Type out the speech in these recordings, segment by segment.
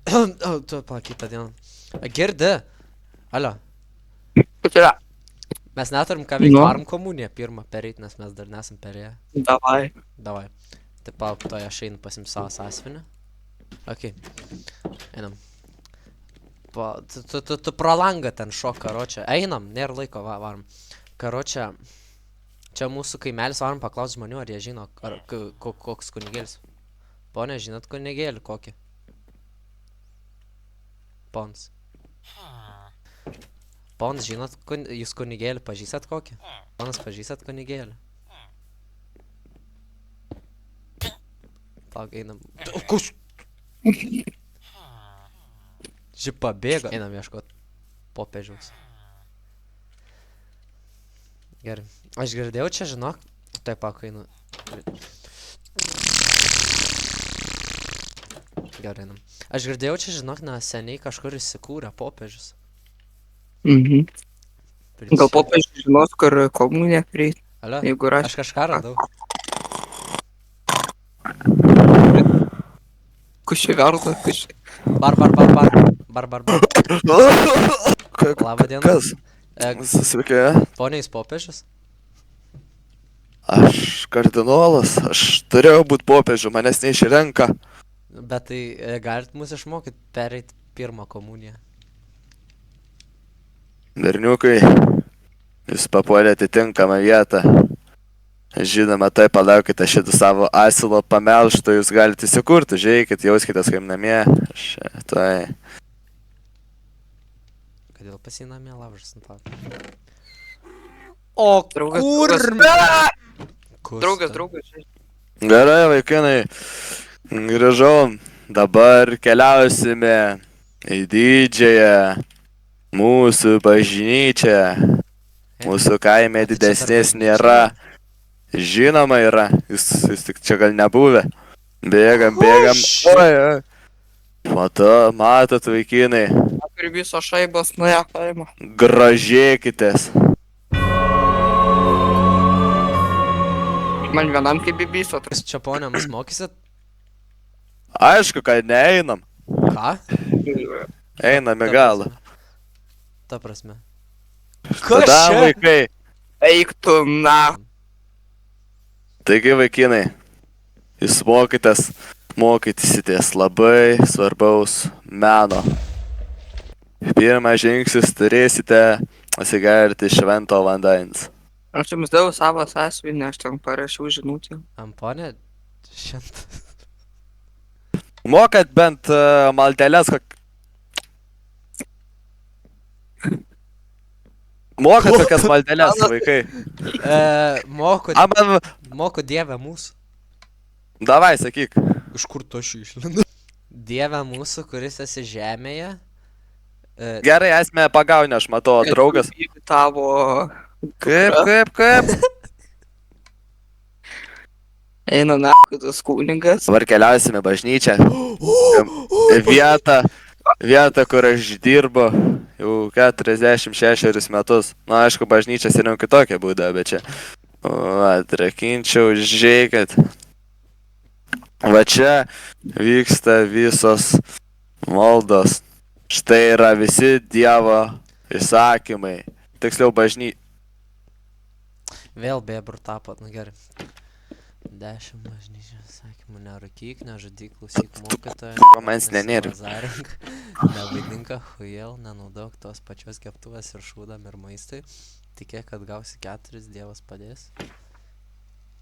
Tu palauk kitą dieną. Girdi. Alio. Kas yra? Mes neturim ką veikti, Nu. varom komuniją pirmą pereit, nes mes dar nesam perėję. Davai. Davai. Tai palauk, to aš einu pasim savo sąsiuvinį. Ok. Einam. Tu pro langą ten šok, karočią. Einam, nėra laiko, varom. Karočią. Čia mūsų kaimelis, varom paklausti žmonių, ar jie žino, koks kunigėlis. Pone, žinot kunigėlį kokį? Pons. Pons, žinot, jūs kunigėlį pažįstat kokį? Ponas, pažįstat kunigėlį? Palauk, einam. Kus? Ži pabėgo. Einam ieškot popiežiaus. Gerai. Aš girdėjau čia, žinok. Taip, palauk, einu. Gerai, einam. Aš girdėjau čia, žinok, seniai kažkur įsikūrė popiežius. Mhm. Gal popiežius žinos, kur komunija prieiti, Alio, jeigu rašė. aš kažką radau. Kus čia verda, kus čia. Bar. Labą dieną. Kas? E, Sveiki. Ponia, jūs popiežius? Aš kardinolas, aš turėjau būti popiežiu, manęs neišrenka. Bet tai galit mus išmokyti pereit pirmą komuniją. Berniukai, jūs papuolėte tinkamą vietą. Žinoma, tai palaukite šitą savo asilo pamelštą, jūs galite įsikurti, žiūrėkit, jauskitės kaip namie. Tai. Kodėl pasinamė laužas nutau? O Draugas, kur? Draugas. Gerai, vaikinai, grįžau. Dabar keliausime į didžiąją mūsų bažnyčią. Mūsų kaime didesnės nėra. Žinoma yra, jūs tik čia gal nebuvę. Bėgam. Oi. Matot, vaikinai, Ir viso šaibos nuėjo kaimo. gražėkitės. Man vienam kaip bibiso. Jūs čia ponė mus mokysit? Aišku, kad neeinam. Ką? Einam į galą. Ta prasme. Kas Tada, čia? vaikai. Eik tu, na. Taigi, vaikinai, jūs mokytysitės labai svarbaus meno. Pirmas žingsnis turėsite atsigerti švento vandens. Aš jums daviau savo sąsiuvinį, aš ten parašiau žinutę. Amponė? Šiandien. Mokat bent malteles, Mokat kokias malteles, vaikai. Moku Dievę mūsų. Davai, sakyk. Iš kur to šį išlindu? Dieve mūsų, kuris esi žemėje. Gerai, esmę pagaunę, aš matau, draugas. Tavo... Kaip? Eina na, tas kūningas. Dabar keliausime į bažnyčią. Vietą, kur aš dirbu jau 46 metus. Na, aišku, bažnyčia seniau kitokia būdavo, bet čia. Atrakinčiau, žiūrėkit. Va čia vyksta visos maldos. Štai yra visi Dievo įsakymai. Tiksliau Vėl bėbrų tapot, nu gerai. 10 bažnyčios sakymų, nerūkyk, nežudyk, klausyk mokytojo. Mans nenėriu. Nezarink, nevaidink chujel, nenaudok tos pačios keptuvės ir šūdam ir maistui. Tikėk, kad gausi 4, Dievas padės.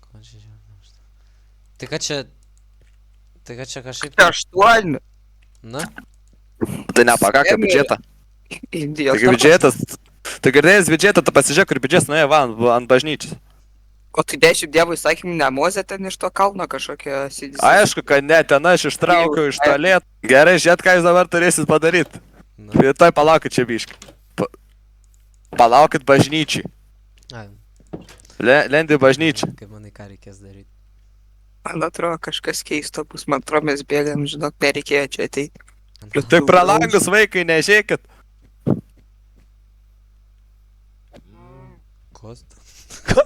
Ko čia žiūrėjau? Tai kad čia kažkaip... 8. Na? Tai nepakaka biudžetą. Indijos. Taigi biudžetas. Tu girdėjęs biudžetą, tu pasižiūrėk, kur biudžetas nuėjo ant bažnyčios. O tai 10 Dievo įsakymų nemozė ten iš to kalno kažkokia sėdis. Aišku, kad ne, ten aš ištraukiau iš tualeto. Gerai, žiūrėt, ką jūs dabar turėsit padaryti. Vietoj palaukit čia biškį. Palaukit bažnyčiai. Lendi bažnyčiai. Kaip manai, ką reikės daryti? Man atrodo, kažkas keisto bus, man atrodo, mes bėgam, žinok, nereikėjo čia ateiti. Tai pro langus vaikai, nežiūrėkit. Ko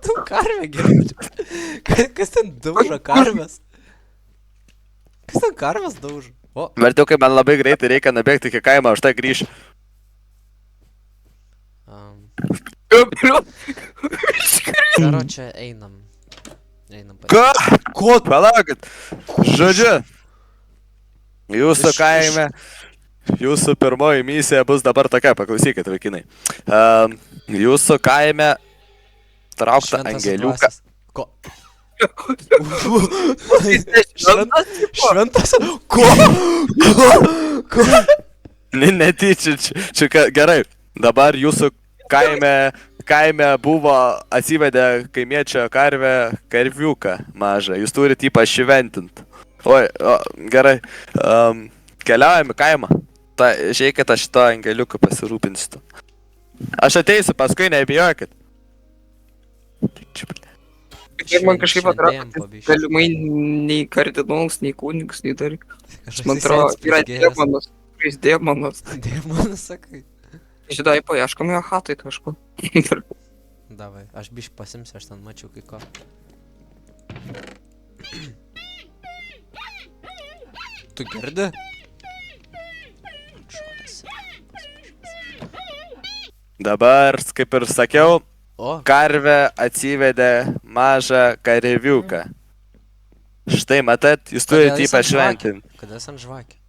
tu karvę girdži? Kas ten daužo karves? Kas ten karves daužo? O, Vertiukai, man labai greitai reikia nubėgti iki kaimo, aš tai grįšiu. karočią, einam. Einam. Ką? Ko? Palaukit. Žodžiu. Jūsų kaime. Jūsų pirmoji misija bus dabar tokia, paklausykit, vaikinai. Jūsų kaime traukta angeliuką. Ko? Šventas? Ko? Ko? Netyčia, čia gerai. Dabar jūsų kaime buvo atsivedę kaimiečio karviuką mažą. Jūs turite jį pašventinti. Oi, gerai. Keliaujam į kaimą. Žiūrėkit, aš šito angeliuku pasirūpinsiu. Aš ateisiu, paskui nebijokit. Ir man kažkaip atrodo, kad galimai nei kardinolas, nei kunigas, nei dar. Man atrodo, yra demonas. Kuris demonas. Demonas, sakai. Žinai, paieškom jo hatai kažko. Davai, aš biškai pasimsiu, aš ten mačiau kai ko. Tu girdi? Dabar, kaip ir sakiau, O, karvė atsivedė mažą kareiviuką. Štai, matat, jūs turite jį pašventinti. kada esi ant žvakė?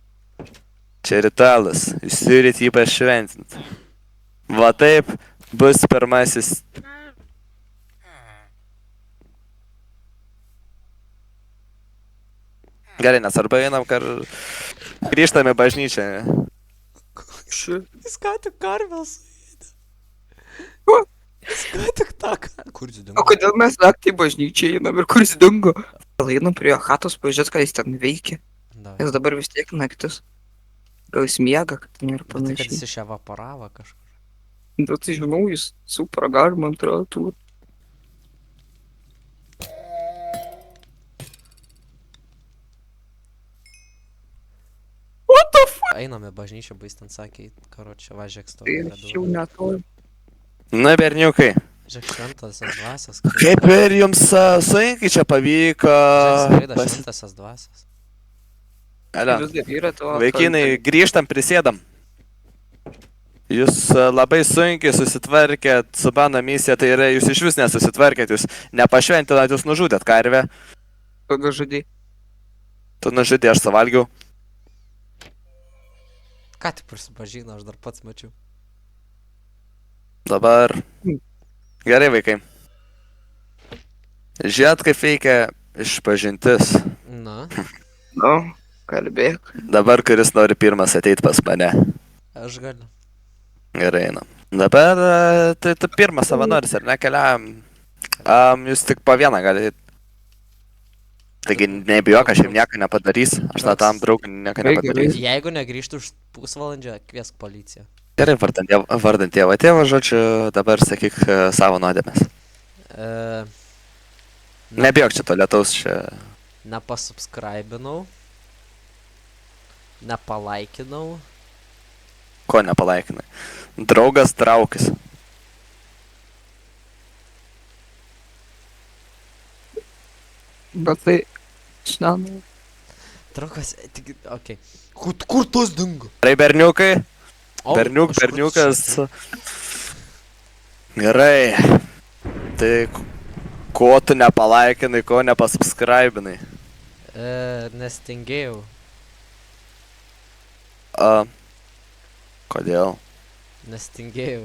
Čia ritualas, jūs turite jį pašventinti. Va taip bus pirmasis. Gerai, nesvarbu, einam, grįžtame į bažnyčią. Jis ką tik karvės suėdė. Ko? Jis ką tik tą karvę. Kur jis dingo? O kodėl mes naktį į bažnyčią einam ir kur jis dingo? Gal einam prie jo hatos pažiūrėt, ką jis ten veikia. Davai. Nes dabar vis tiek naktis. Gal jis miega, kad ten ir Bet tai, kad jis panašiai. iševaporavo kažkur. Nu tai žinau, jis super gali, man atrodo, tų. What the fuck? Einam į bažnyčią, bais ten sakė, karočią, važiuok Tai stovį. aš jau netoli. Na, berniukai, Žiūrėk, šventasias dvasias. kaip ir jums sunkiai čia pavyko. Skraida šventasias dvasias. Alio, Vis dar yra to. vaikinai, grįžtam, prisėdam. Jūs labai sunkiai susitvarkėt su mano misija, tai yra, jūs iš vis nesusitvarkėt, jūs nepašventinat, jūs nužudėt karvę. Tada žudai. Tu nužudė, aš suvalgiau. Ką tik prisipažino, aš dar pats mačiau. Dabar. Gerai, vaikai. Žiūrėt, kaip veikia išpažintis. Na, Nu, kalbėk. Dabar, kuris nori pirmas ateiti pas mane. aš galiu. Gerai, einam. Dabar, tai tu pirmas savanoris, ar ne, keliaujam. Jūs tik po vieną galite. Taigi nebijok, aš jums nieko nepadarysiu. Aš na tam draugui nieko Gerai, nepadarysiu. Jeigu negrįžtų už pusvalandžio, kviesk policiją. Gerai, vardant tėvą tėvą, žodžiu, dabar sakyk savo nuodėmės. E, Nebijok čia to lietaus čia. nepasubscribinau. Nepalaikinau. Ko nepalaikinai? Draugas traukis. Bet tai. Žinau. Traukas, tik, okei. Kur tos dingo? Gerai, berniukai. O, kažkur Berniukas. čia. Gerai. Tai ko tu nepalaikinai, ko nepasubscribinai? Nestingėjau. Kodėl? Nestingėjau.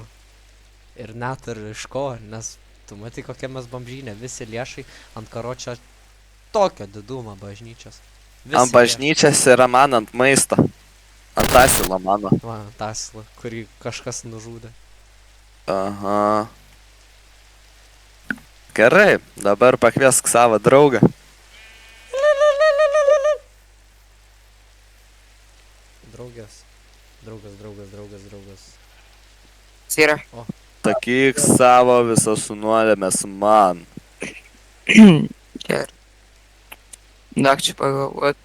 Ir net ir iš ko, nes tu matai kokia mes bamžynė, visi liešai ant karočio tokio didumo bažnyčios. Ant bažnyčias yra man ant maisto. Ant asilo mano. Va, tasla, kurį kažkas nužudė. Aha. Gerai, dabar pakviesk savo draugą. Draugas. Draugas. Sira. Sakyk savo visas nuodėmes man. Gerai. Nakčiai pagalvot.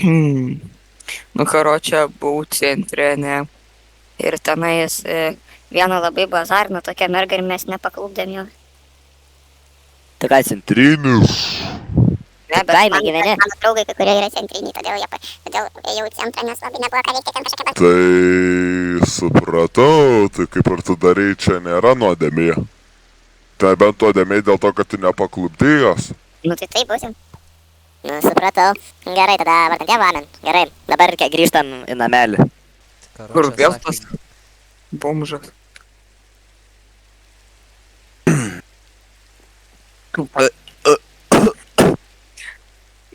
Nu, karočią, buvau centre, ne. Ir tenais vieną labai bazarino tokia merga ir mes nepaklūdėm jo. Tai ką centrinis? Kaip kaime gyveni? Mano draugai, kai kurie yra centriniai, todėl ėjau į centrą, nes labai nebuvo ką veikti ten kažkokia. Tai supratau, tai kaip ir tu darai, čia nėra nuodėmė. Tai bent nuodėmė dėl to, kad tu nepaklubdai jos. Nu tai taip būsim. Nu, supratau. Gerai, tada vardan Dievo, amen. Gerai. Dabar grįžtam į namelį. Karoče, Kur vėl sakė, tas bomžas?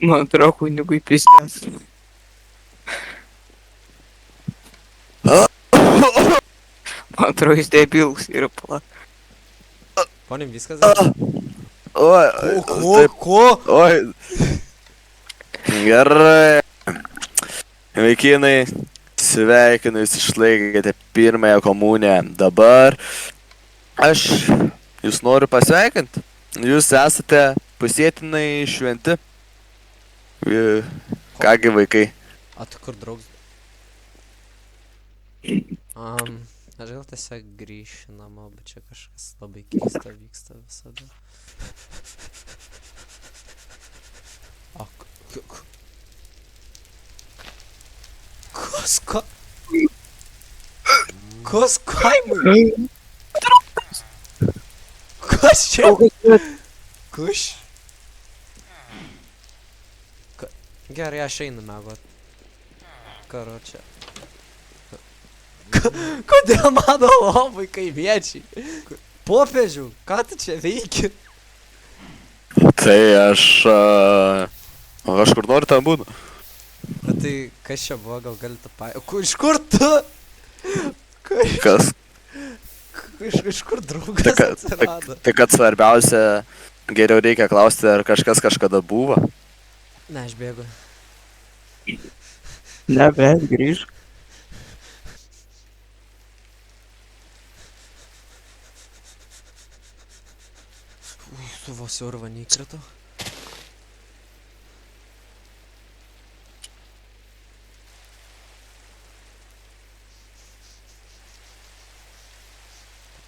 Man atrodo, kunigui pistės. Man atrodo, jis debilas yra pala. Ponim, viskas gerai. Oi, taip, Ko? oi. Gerai. Vaikinai, sveikinu, jūs išlaikėte pirmąją komuniją. Dabar aš jūs noriu pasveikinti. Jūs esate pusėtinai šventi. Kągi vaikai. A tu kur draugs? Aš gal tiesiog grįšiu namo, bet čia kažkas labai keista vyksta visada. O, Kas kaimui? Kas čia? Kuš? Gerai, aš einu mėgot. Karoče. Kodėl mano lovai kaimiečiai? Popiežių, ką tu čia veiki? Tai aš kur noriu ten būnu. Bet tai kas čia buvo, gal galite iš kur tu? Kas? Iš kur draugas atsirado? Tai kad svarbiausia, geriau reikia klausti, ar kažkas kažkada buvo. Ne, aš bėgu. Ne, bet grįžk. Su vos urva neįkrito.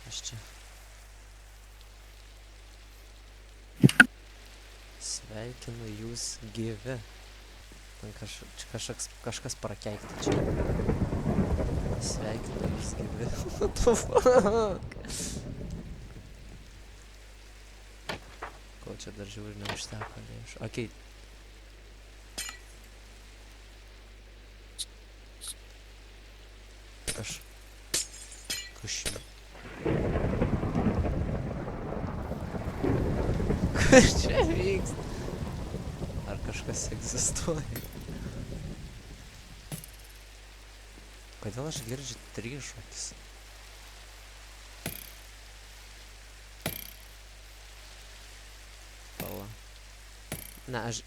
Aš čia. Sveikinu jūs gyvi. Ten kažkas prakeikta čia. Sveikinu jūs gyvi. What the fuck? Ko čia dar žiūri, neužteko lėšų. Okei. Kas čia vyksta? Ar kažkas egzistuoja? Kodėl aš girdžiu tryšotis? Pala. Ne, aš...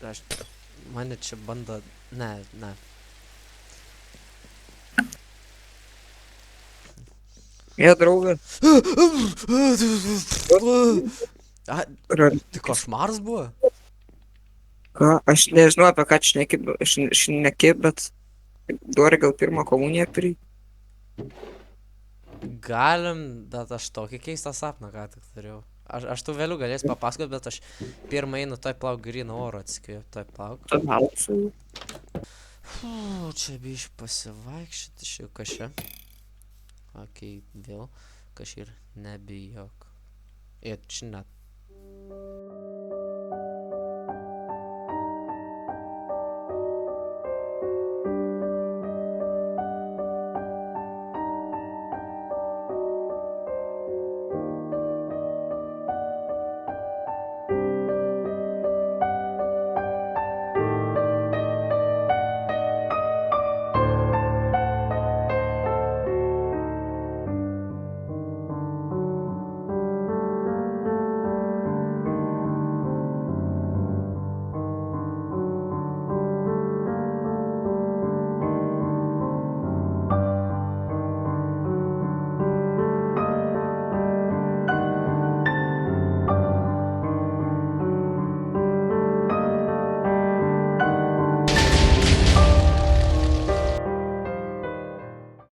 Mane čia bando... Ne. Jie draugai. Tai košmaras buvo? Ką, aš nežinau apie ką šneki, bet duori gal pirmą komuniją pri. Galim, bet aš tokį keistą sapną ką tik turėjau. Aš tu vėliau galėsiu papasakot, bet aš pirmą einu toj plauk gryną oro atsikėjau, toj plauk. Čia biškai pasivaikščioti, šiau kažia. Okei, vėl kažkaip nebijok. Ir čia net